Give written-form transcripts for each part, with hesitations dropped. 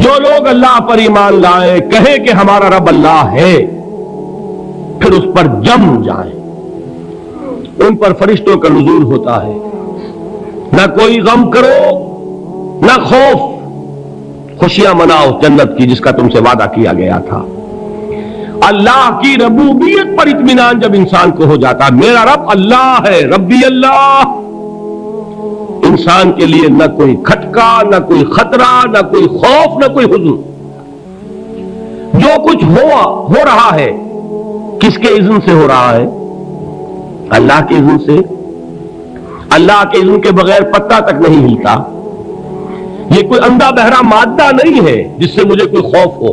جو لوگ اللہ پر ایمان لائے کہیں کہ ہمارا رب اللہ ہے، پھر اس پر جم جائیں، ان پر فرشتوں کا نزول ہوتا ہے، نہ کوئی غم کرو نہ خوف، خوشیاں مناؤ جنت کی جس کا تم سے وعدہ کیا گیا تھا۔ اللہ کی ربوبیت پر اطمینان جب انسان کو ہو جاتا، میرا رب اللہ ہے، ربی اللہ، انسان کے لیے نہ کوئی کھٹکا، نہ کوئی خطرہ، نہ کوئی خوف، نہ کوئی حزن۔ جو کچھ ہو رہا ہے کس کے اذن سے ہو رہا ہے؟ اللہ کے اذن سے۔ اللہ کے اذن کے بغیر پتہ تک نہیں ہلتا۔ یہ کوئی اندھا بہرا مادہ نہیں ہے جس سے مجھے کوئی خوف ہو۔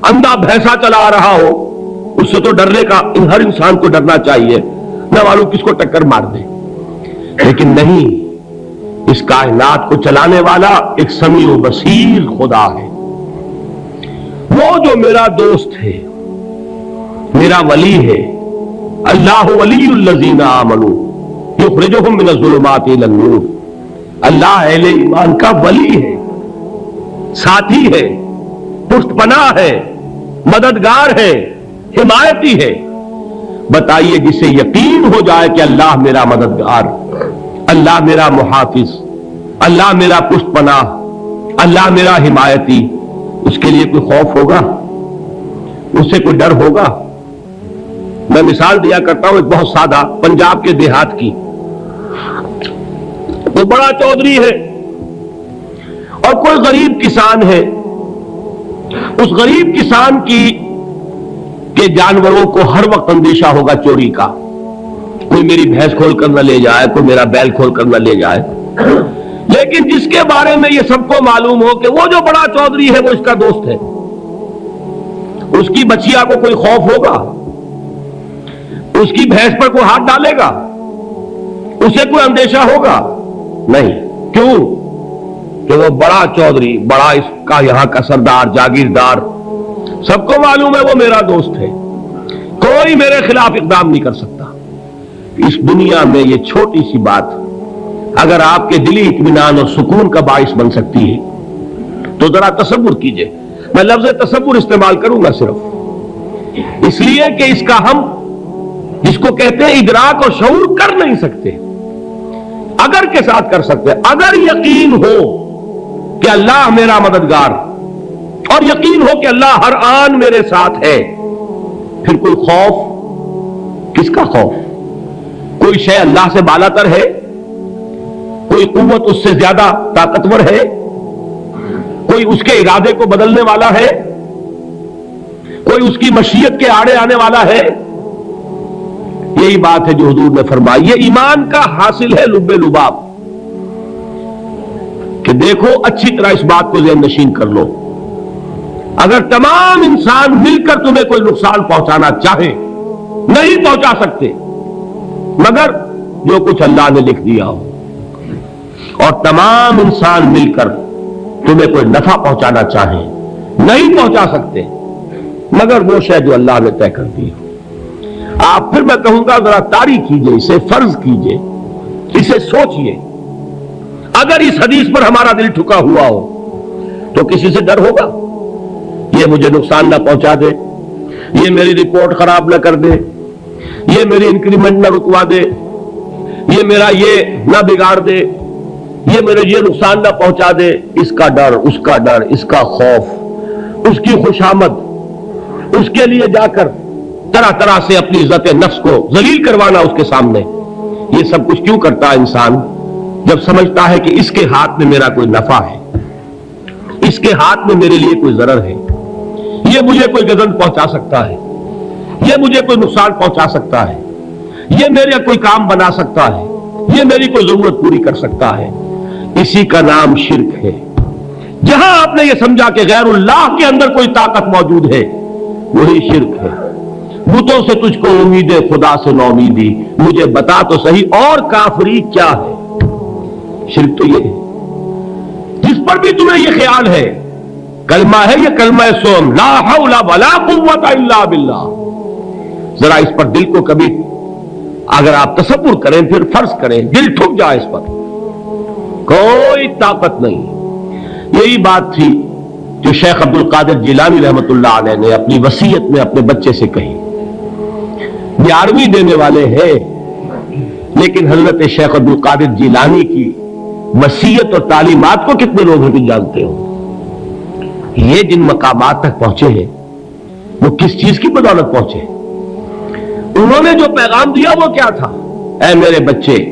اندھا بھینسا چلا آ رہا ہو اس سے تو ڈرنے کا ہر انسان کو ڈرنا چاہیے، نہ معلوم کس کو ٹکر مار دے، لیکن نہیں، اس کائنات کو چلانے والا ایک سمیع و بصیر خدا ہے، وہ جو میرا دوست ہے، میرا ولی ہے۔ اللہ ولی الذین آمنوا یخرجہم من الظلمات الی النور۔ اللہ اہل ایمان کا ولی ہے، ساتھی ہے، پشت پناہ ہے، مددگار ہے، حمایتی ہے۔ بتائیے جسے یقین ہو جائے کہ اللہ میرا مددگار، اللہ میرا محافظ، اللہ میرا پشت پناہ، اللہ میرا حمایتی، اس کے لیے کوئی خوف ہوگا؟ اس سے کوئی ڈر ہوگا؟ میں مثال دیا کرتا ہوں ایک بہت سادہ، پنجاب کے دیہات کی۔ وہ بڑا چودھری ہے اور کوئی غریب کسان ہے۔ اس غریب کسان کے جانوروں کو ہر وقت اندیشہ ہوگا چوری کا، کوئی میری بھینس کھول کر نہ لے جائے، کوئی میرا بیل کھول کر نہ لے جائے۔ لیکن جس کے بارے میں یہ سب کو معلوم ہو کہ وہ جو بڑا چودھری ہے وہ اس کا دوست ہے، اس کی بچیا کو کوئی خوف ہوگا؟ اس کی بھینس پر کوئی ہاتھ ڈالے گا؟ اسے کوئی اندیشہ ہوگا؟ نہیں۔ کیوں؟ کہ وہ بڑا چودھری، بڑا اس کا یہاں کا سردار، جاگیردار، سب کو معلوم ہے وہ میرا دوست ہے، کوئی میرے خلاف اقدام نہیں کر سکتا۔ اس دنیا میں یہ چھوٹی سی بات اگر آپ کے دلی اطمینان اور سکون کا باعث بن سکتی ہے تو ذرا تصور کیجئے۔ میں لفظ تصور استعمال کروں گا صرف اس لیے کہ اس کا ہم جس کو کہتے ہیں ادراک اور شعور کر نہیں سکتے، اگر کے ساتھ کر سکتے۔ اگر یقین ہو کہ اللہ میرا مددگار اور یقین ہو کہ اللہ ہر آن میرے ساتھ ہے، پھر کوئی خوف؟ کس کا خوف؟ کوئی شے اللہ سے بالا تر ہے؟ کوئی قوت اس سے زیادہ طاقتور ہے؟ کوئی اس کے ارادے کو بدلنے والا ہے؟ کوئی اس کی مشیت کے آڑے آنے والا ہے؟ یہی بات ہے جو حضور نے فرمائی۔ یہ ایمان کا حاصل ہے لب لباب، کہ دیکھو اچھی طرح اس بات کو ذہن نشین کر لو، اگر تمام انسان مل کر تمہیں کوئی نقصان پہنچانا چاہے نہیں پہنچا سکتے مگر جو کچھ اللہ نے لکھ دیا ہو، اور تمام انسان مل کر تمہیں کوئی نفع پہنچانا چاہیں نہیں پہنچا سکتے مگر وہ شے جو اللہ نے طے کر دی ہو۔ آپ پھر میں کہوں گا ذرا طاری کیجئے، اسے فرض کیجئے، اسے سوچئے، اگر اس حدیث پر ہمارا دل ٹھکا ہوا ہو تو کسی سے ڈر ہوگا؟ یہ مجھے نقصان نہ پہنچا دے، یہ میری رپورٹ خراب نہ کر دے، یہ میری انکریمنٹ نہ رکوا دے، یہ میرا یہ نہ بگاڑ دے، یہ میرے یہ نقصان نہ پہنچا دے۔ اس کا ڈر، اس کا ڈر، اس کا خوف، اس کی خوشامد، اس کے لیے جا کر طرح طرح سے اپنی عزت نفس کو ذلیل کروانا اس کے سامنے، یہ سب کچھ کیوں کرتا ہے انسان؟ جب سمجھتا ہے کہ اس کے ہاتھ میں میرا کوئی نفع ہے، اس کے ہاتھ میں میرے لیے کوئی ضرر ہے، یہ مجھے کوئی گزن پہنچا سکتا ہے، یہ مجھے کوئی نقصان پہنچا سکتا ہے، یہ میرا کوئی کام بنا سکتا ہے، یہ میری کوئی ضرورت پوری کر سکتا ہے، اسی کا نام شرک ہے۔ جہاں آپ نے یہ سمجھا کہ غیر اللہ کے اندر کوئی طاقت موجود ہے وہی شرک ہے۔ بتوں سے تجھ کو امید ہے، خدا سے نو امیدی، مجھے بتا تو صحیح اور کافری کیا ہے؟ شرک تو یہ ہے جس پر بھی تمہیں یہ خیال ہے، کلمہ ہے یہ کلمہ سوم، لا حول ولا قوت الا باللہ، ذرا اس پر دل کو کبھی اگر آپ تصور کریں، پھر فرض کریں، دل ٹھک جائے، اس پر کوئی طاقت نہیں۔ یہی بات تھی جو شیخ عبد القادر جیلانی رحمۃ اللہ علیہ نے اپنی وصیت میں اپنے بچے سے کہی. 11ویں دینے والے ہیں، لیکن حضرت شیخ عبد القادر جیلانی کی وصیت اور تعلیمات کو کتنے لوگ ہیں جانتے ہو؟ یہ جن مقامات تک پہنچے ہیں وہ کس چیز کی بدولت پہنچے؟ انہوں نے جو پیغام دیا وہ کیا تھا؟ اے میرے بچے،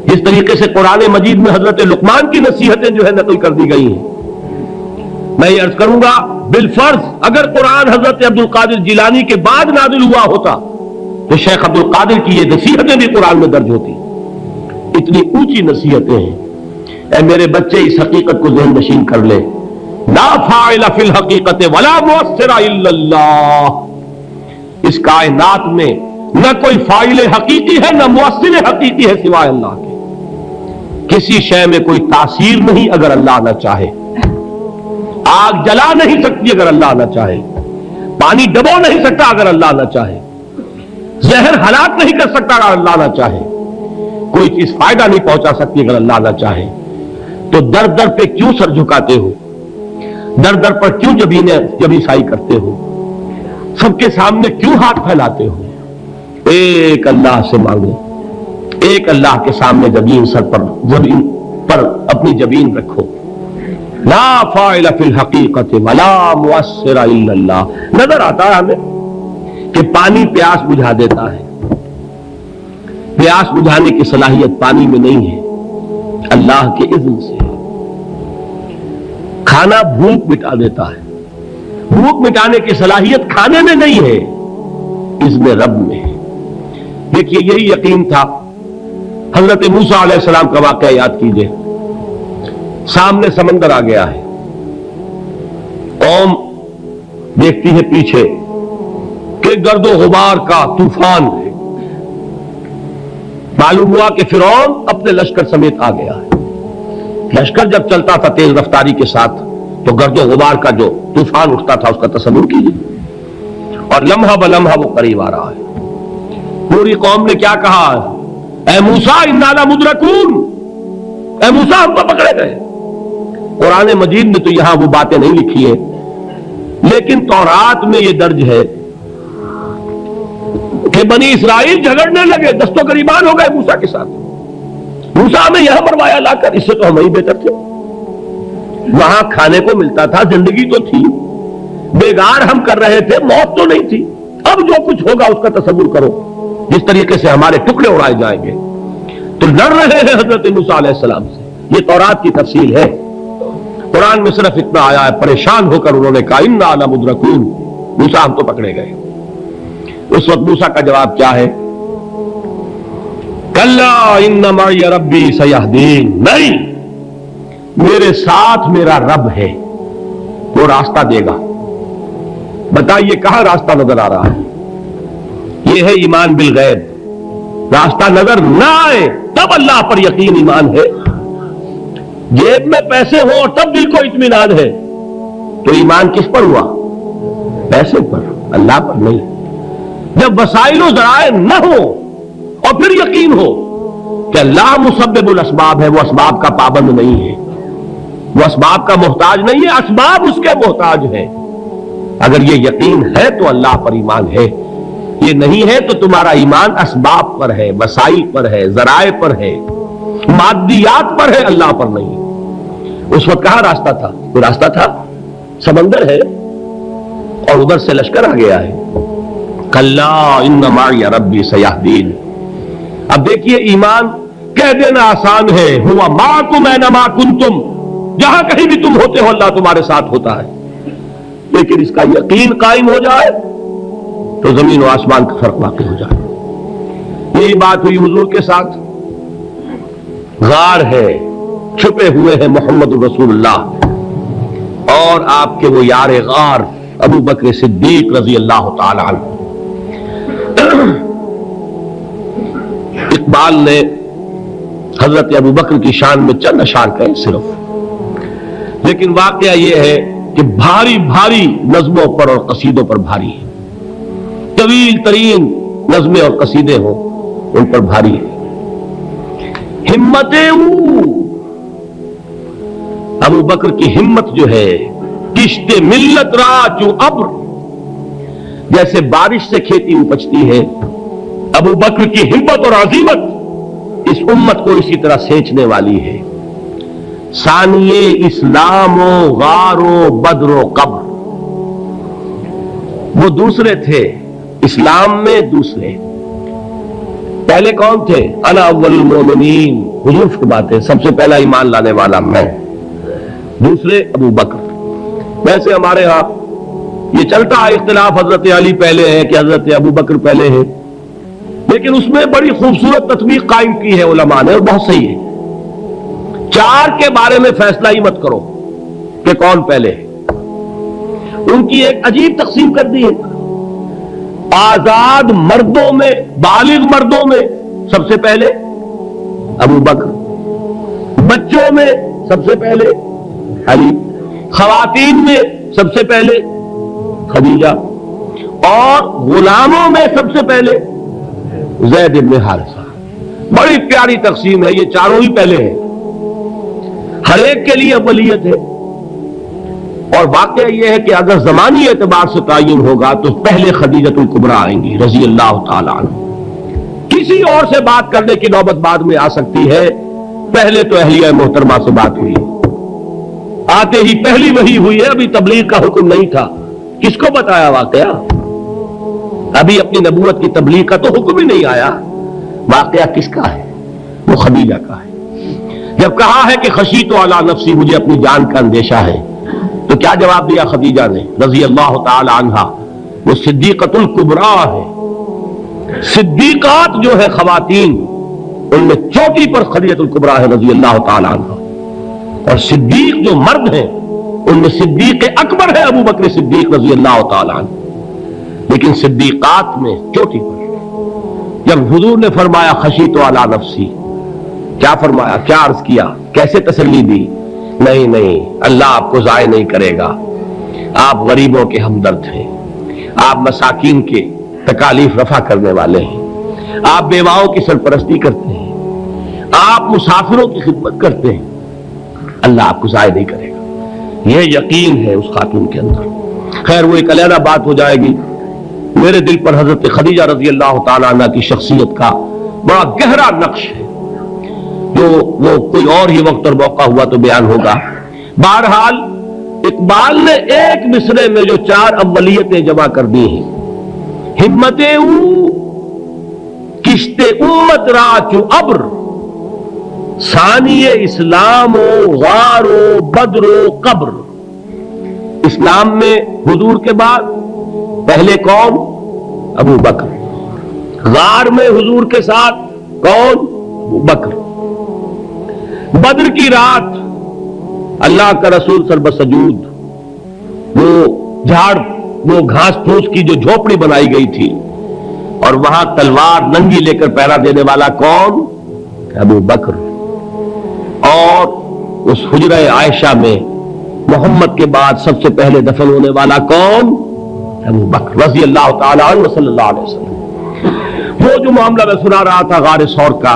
جس طریقے سے قرآن مجید میں حضرت لقمان کی نصیحتیں جو ہے نقل کر دی گئی ہیں، میں یہ عرض کروں گا بالفرض اگر قرآن حضرت عبد القادر جیلانی کے بعد نازل ہوا ہوتا تو شیخ عبد القادر کی یہ نصیحتیں بھی قرآن میں درج ہوتی. اتنی اونچی نصیحتیں ہیں. اے میرے بچے، اس حقیقت کو ذہن نشین کر لے، لا فاعل فی الحقیقت ولا مؤثر الا اللہ. اس کائنات میں نہ کوئی فاعل حقیقی ہے نہ مؤثر حقیقی ہے سوائے اللہ کے. کسی شے میں کوئی تاثیر نہیں اگر اللہ نہ چاہے. آگ جلا نہیں سکتی اگر اللہ نہ چاہے. پانی ڈبو نہیں سکتا اگر اللہ نہ چاہے. زہر ہلاک نہیں کر سکتا اگر اللہ نہ چاہے. کوئی چیز فائدہ نہیں پہنچا سکتی اگر اللہ نہ چاہے. تو در در پہ کیوں سر جھکاتے ہو؟ در در پر کیوں جبیں سائی کرتے ہو؟ سب کے سامنے کیوں ہاتھ پھیلاتے ہو؟ ایک اللہ سے مانگو، ایک اللہ کے سامنے زمین پر اپنی جبین رکھو. لا فاعل فی الحقیقت ولا مؤثر الا اللہ. نظر آتا ہے ہمیں کہ پانی پیاس بجھا دیتا ہے. پیاس بجھانے کی صلاحیت پانی میں نہیں ہے، اللہ کے اذن سے. کھانا بھوک مٹا دیتا ہے. بھوک مٹانے کی صلاحیت کھانے میں نہیں ہے، اذن رب میں ہے. دیکھیے یہی یقین تھا. حضرت موسیٰ علیہ السلام کا واقعہ یاد کیجئے. سامنے سمندر آ گیا ہے، قوم دیکھتی ہے پیچھے کہ گرد و غبار کا طوفان ہے. معلوم ہوا کہ فرعون اپنے لشکر سمیت آ گیا ہے. لشکر جب چلتا تھا تیز رفتاری کے ساتھ تو گرد و غبار کا جو طوفان اٹھتا تھا اس کا تصور کیجیے. اور لمحہ بلمحہ وہ قریب آ رہا ہے. پوری قوم نے کیا کہا؟ اے موسیٰ انا لمدرکون، اے موسیٰ ہم کو پکڑے گئے. قرآن مجید میں تو یہاں وہ باتیں نہیں لکھی ہیں، لیکن تورات میں یہ درج ہے کہ بنی اسرائیل جھگڑنے لگے، دست و گریبان ہو گئے موسیٰ کے ساتھ. موسیٰ ہمیں یہاں مروایا لا کر، اس سے تو ہم ہی بہتر تھے. وہاں کھانے کو ملتا تھا، زندگی تو تھی، بیگار ہم کر رہے تھے، موت تو نہیں تھی. اب جو کچھ ہوگا اس کا تصور کرو، جس طریقے سے ہمارے ٹکڑے اڑائے جائیں گے. تو لڑ رہے ہیں حضرت موسیٰ علیہ السلام سے. یہ تورات کی تفصیل ہے. قرآن میں صرف اتنا آیا ہے، پریشان ہو کر انہوں نے کہا انا لمدرکون، موسیٰ ہم تو پکڑے گئے. اس وقت موسیٰ کا جواب کیا ہے؟ کلا ان معی ربی سیہدین. نہیں، میرے ساتھ میرا رب ہے، وہ راستہ دے گا. بتائیے کہاں راستہ نظر آ رہا ہے؟ یہ ہے ایمان بالغیب. راستہ نظر نہ آئے تب اللہ پر یقین ایمان ہے. جیب میں پیسے ہوں اور تب دل کو اطمینان ہے تو ایمان کس پر ہوا؟ پیسے پر، اللہ پر نہیں. جب وسائل و ذرائع نہ ہو اور پھر یقین ہو کہ اللہ مسبب الاسباب ہے، وہ اسباب کا پابند نہیں ہے، وہ اسباب کا محتاج نہیں ہے، اسباب اس کے محتاج ہے. اگر یہ یقین ہے تو اللہ پر ایمان ہے. یہ نہیں ہے تو تمہارا ایمان اسباب پر ہے، وسائل پر ہے، ذرائع پر ہے، مادیات پر ہے، اللہ پر نہیں. اس وقت کہاں راستہ تھا؟ کوئی راستہ تھا؟ سمندر ہے اور ادھر سے لشکر آ گیا ہے. کلا ان معی ربی سیہدین. اب دیکھیے ایمان کہہ دینا آسان ہے، ہوا معکم اینما کنتم، جہاں کہیں بھی تم ہوتے ہو اللہ تمہارے ساتھ ہوتا ہے. لیکن اس کا یقین قائم ہو جائے تو زمین و آسمان کا فرق واقع ہو جائے. یہی بات ہوئی حضور کے ساتھ. غار ہے، چھپے ہوئے ہیں محمد رسول اللہ اور آپ کے وہ یار غار ابو بکر صدیق رضی اللہ تعالی عنہ. اقبال نے حضرت ابو بکر کی شان میں چند اشعار کہے صرف، لیکن واقعہ یہ ہے کہ بھاری بھاری نظموں پر اور قصیدوں پر بھاری ہے. طویل ترین نظمیں اور قصیدے ہوں ان پر بھاری ہے. ہمتیں ابو بکر کی ہمت جو ہے کشت ملت را چو ابر، جیسے بارش سے کھیتی اپجتی ہے، ابو بکر کی ہمت اور عزیمت اس امت کو اسی طرح سینچنے والی ہے۔ ثانیے اسلام و غار و بدر و قبر، وہ دوسرے تھے اسلام میں، دوسرے پہلے کون تھے؟ انا اول المومنین، حضور فرماتے ہیں سب سے پہلا ایمان لانے والا میں، دوسرے ابو بکر۔ ویسے ہمارے ہاں یہ چلتا ہے اختلاف، حضرت علی پہلے ہے کہ حضرت ابو بکر پہلے ہے، لیکن اس میں بڑی خوبصورت تطبیق قائم کی ہے علماء نے، اور بہت صحیح ہے۔ چار کے بارے میں فیصلہ ہی مت کرو کہ کون پہلے ہے، ان کی ایک عجیب تقسیم کر دی ہے۔ آزاد مردوں میں، بالغ مردوں میں سب سے پہلے ابو بکر، بچوں میں سب سے پہلے علی، خواتین میں سب سے پہلے خدیجہ، اور غلاموں میں سب سے پہلے زید بن حارثہ۔ بڑی پیاری تقسیم ہے، یہ چاروں ہی پہلے ہیں، ہر ایک کے لیے اولیت ہے۔ اور واقعہ یہ ہے کہ اگر زمانی اعتبار سے تعین ہوگا تو پہلے خدیجۃ الکبریٰ آئیں گی رضی اللہ تعالی عنہ، کسی اور سے بات کرنے کی نوبت بعد میں آ سکتی ہے، پہلے تو اہلیہ محترمہ سے بات ہوئی، آتے ہی پہلی وحی ہوئی ہے، ابھی تبلیغ کا حکم نہیں تھا۔ کس کو بتایا واقعہ؟ ابھی اپنی نبوت کی تبلیغ کا تو حکم ہی نہیں آیا، واقعہ کس کا ہے؟ وہ خدیجہ کا ہے۔ جب کہا ہے کہ خشیت علی نفسی، مجھے اپنی جان کا اندیشہ ہے، تو کیا جواب دیا خدیجہ نے رضی اللہ تعالی عنہا؟ وہ صدیقۃ الکبریٰ ہے، صدیقات جو ہے خواتین ان میں چوٹی پر خدیجۃ الکبریٰ ہے رضی اللہ تعالی عنہا، اور صدیق جو مرد ہیں ان میں صدیق اکبر ہے ابو بکر صدیق رضی اللہ تعالی عنہ، لیکن صدیقات میں چوٹی پر۔ جب حضور نے فرمایا خشیت علی نفسی، کیا فرمایا، کیا عرض کیا، کیسے تسلی دی؟ نہیں نہیں، اللہ آپ کو ضائع نہیں کرے گا، آپ غریبوں کے ہمدرد ہیں، آپ مساکین کے تکالیف رفع کرنے والے ہیں، آپ بیواؤں کی سرپرستی کرتے ہیں، آپ مسافروں کی خدمت کرتے ہیں، اللہ آپ کو ضائع نہیں کرے گا۔ یہ یقین ہے اس خاتون کے اندر۔ خیر وہ ایک علیحدہ بات ہو جائے گی۔ میرے دل پر حضرت خدیجہ رضی اللہ تعالی عنہ کی شخصیت کا بڑا گہرا نقش ہے، جو وہ کوئی اور ہی وقت اور موقع ہوا تو بیان ہوگا۔ بہرحال اقبال نے ایک مصرے میں جو چار اولیتیں جمع کر دی ہیں، ہمت او کشت امت را چو ابر، ثانی اسلام و غار و بدر و قبر۔ اسلام میں حضور کے بعد پہلے کون؟ ابو بکر۔ غار میں حضور کے ساتھ کون؟ ابو بکر۔ بدر کی رات اللہ کا رسول سر بسجود، وہ گھاس پھوس کی جو جھوپڑی بنائی گئی تھی، اور وہاں تلوار ننگی لے کر پہرا دینے والا کون؟ ابو بکر۔ اور اس حجرہ عائشہ میں محمد کے بعد سب سے پہلے دفن ہونے والا کون؟ ابو بکر رضی اللہ تعالی عنہ صلی اللہ علیہ وسلم۔ وہ جو معاملہ میں سنا رہا تھا غار ثور کا،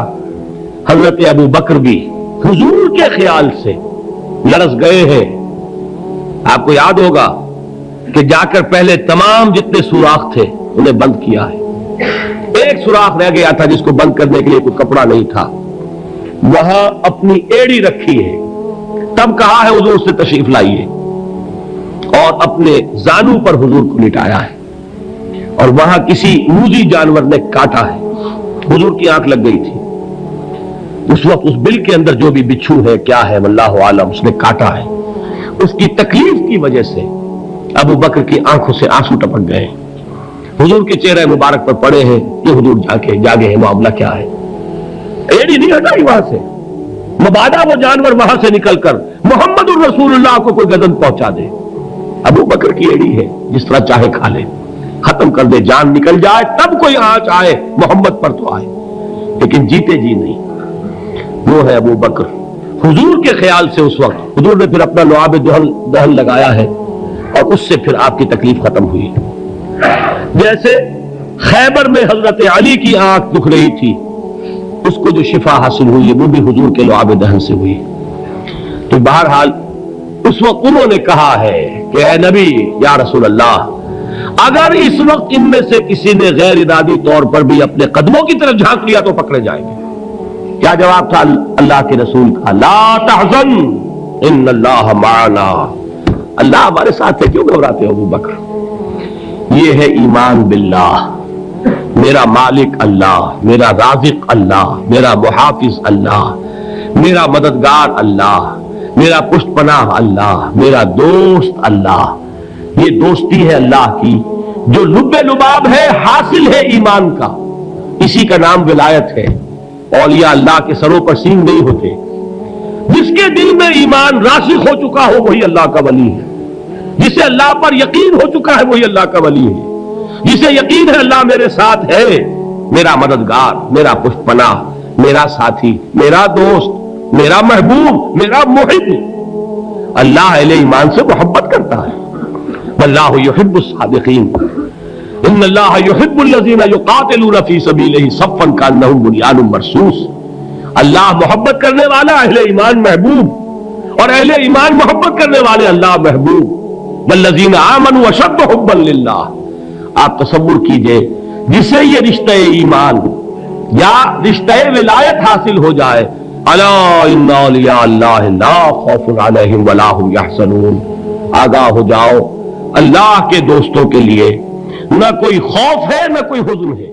حضرت ابو بکر بھی حضور کے خیال سے لرز گئے ہیں۔ آپ کو یاد ہوگا کہ جا کر پہلے تمام جتنے سوراخ تھے انہیں بند کیا ہے، ایک سوراخ رہ گیا تھا جس کو بند کرنے کے لیے کوئی کپڑا نہیں تھا، وہاں اپنی ایڑی رکھی ہے، تب کہا ہے حضور سے تشریف لائیے، اور اپنے زانو پر حضور کو لٹایا ہے، اور وہاں کسی موذی جانور نے کاٹا ہے، حضور کی آنکھ لگ گئی تھی اس وقت، اس بل کے اندر جو بھی بچھو ہے کیا ہے واللہ عالم، اس نے کاٹا ہے، اس کی تکلیف کی وجہ سے ابو بکر کی آنکھوں سے آنسو ٹپک گئے، حضور کے چہرے مبارک پر پڑے ہیں کہ حضور جاگے ہیں، معاملہ کیا ہے؟ ایڑی نہیں ہٹائی وہاں سے، مبادا وہ جانور وہاں سے نکل کر محمد الرسول اللہ کو کوئی گزن پہنچا دے، ابو بکر کی ایڑی ہے، جس طرح چاہے کھا لے، ختم کر دے، جان نکل جائے تب کوئی آنچ آئے، محمد پر تو آئے، لیکن جیتے جی نہیں۔ وہ ہے ابو بکر۔ حضور کے خیال سے اس وقت حضور نے پھر اپنا لعاب دہن لگایا ہے، اور اس سے پھر آپ کی تکلیف ختم ہوئی۔ جیسے خیبر میں حضرت علی کی آنکھ دکھ رہی تھی، اس کو جو شفا حاصل ہوئی وہ بھی حضور کے لعاب دہن سے ہوئی۔ تو بہرحال اس وقت انہوں نے کہا ہے کہ اے نبی یا رسول اللہ، اگر اس وقت ان میں سے کسی نے غیر ارادی طور پر بھی اپنے قدموں کی طرف جھانک لیا تو پکڑے جائیں گے۔ کیا جواب تھا اللہ کے رسول کا؟ لا تحزن ان اللہ معنا، اللہ ہمارے ساتھ ہے، کیوں گھبراتے ہو ابو بکر؟ یہ ہے ایمان باللہ، میرا مالک اللہ، میرا رازق اللہ، میرا محافظ اللہ، میرا مددگار اللہ، میرا پشت پناہ اللہ، میرا دوست اللہ۔ یہ دوستی ہے اللہ کی جو لب لباب ہے، حاصل ہے ایمان کا، اسی کا نام ولایت ہے۔ اولیاء اللہ کے سروں پر سینگ نہیں ہوتے، جس کے دل میں ایمان راسخ ہو چکا ہو وہی اللہ کا ولی ہے، جسے اللہ پر یقین ہو چکا ہے وہی اللہ کا ولی ہے، جسے یقین ہے اللہ میرے ساتھ ہے، میرا مددگار، میرا پشت پناہ، میرا ساتھی، میرا دوست، میرا محبوب، میرا محب۔ اللہ اہل ایمان سے محبت کرتا ہے۔ واللہ یحب الصادقین، ان اللہ یحب الذین یقاتلون فی سبیلہ صفا کانہم بنیان مرصوص۔ اللہ محبت کرنے والا، اہل ایمان محبوب، اور اہل ایمان محبت کرنے والے اللہ محبوب۔ والذین آمنوا اشد حبا للہ۔ آپ تصور کیجئے جسے یہ رشتہ ایمان یا رشتہ ولایت حاصل ہو جائے، الا ان اولیاء اللہ لا خوف علیہم ولا هم یحزنون، آگاہ ہو جاؤ، اللہ کے دوستوں کے لیے نہ کوئی خوف ہے نہ کوئی حزن ہے۔